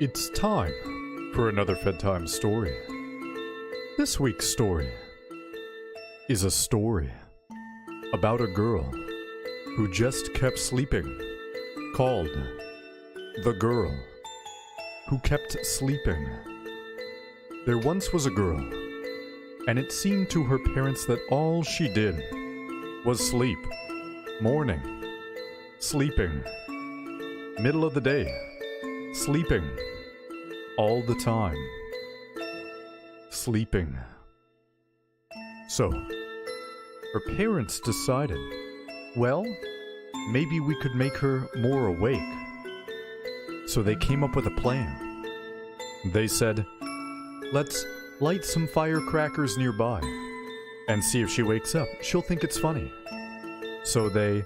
It's time for another Fedtime story. This week's story is a story about a girl who just kept sleeping, called The Girl Who Kept Sleeping. There once was a girl, and it seemed to her parents that all she did was sleep. Morning, sleeping. Middle of the day, sleeping. All the time. Sleeping. So, her parents decided, well, maybe we could make her more awake. So they came up with a plan. They said, let's light some firecrackers nearby and see if she wakes up. She'll think it's funny. So they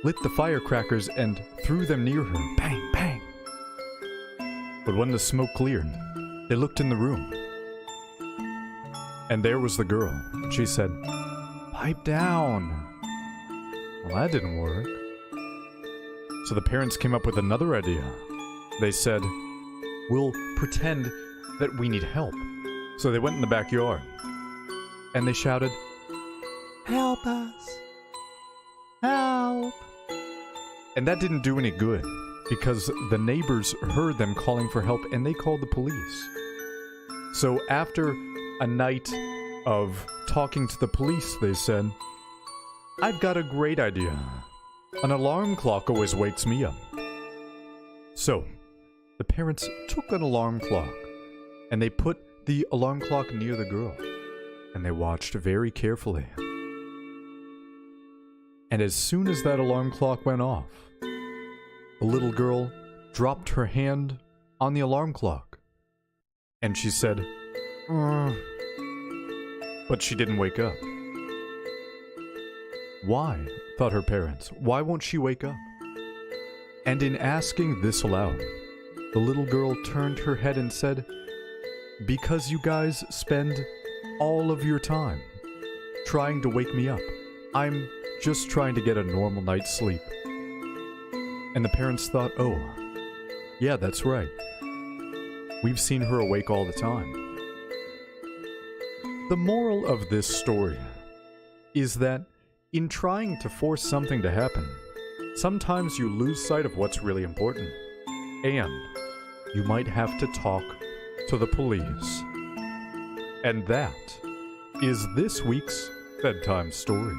lit the firecrackers and threw them near her. Bang, bang. But when the smoke cleared, they looked in the room. And there was the girl. She said, "Pipe down." Well, that didn't work. So the parents came up with another idea. They said, "We'll pretend that we need help." So they went in the backyard. And they shouted, "Help us! Help!" And that didn't do any good, because the neighbors heard them calling for help and they called the police. So after a night of talking to the police, they said, "I've got a great idea. An alarm clock always wakes me up." So the parents took an alarm clock and they put the alarm clock near the girl and they watched very carefully. And as soon as that alarm clock went off, the little girl dropped her hand on the alarm clock. And she said, But she didn't wake up. Why? Thought her parents. Why won't she wake up? And in asking this aloud, the little girl turned her head and said, "Because you guys spend all of your time trying to wake me up. I'm just trying to get a normal night's sleep." And the parents thought, oh, yeah, that's right. We've seen her awake all the time. The moral of this story is that in trying to force something to happen, sometimes you lose sight of what's really important. And you might have to talk to the police. And that is this week's Fedtime story.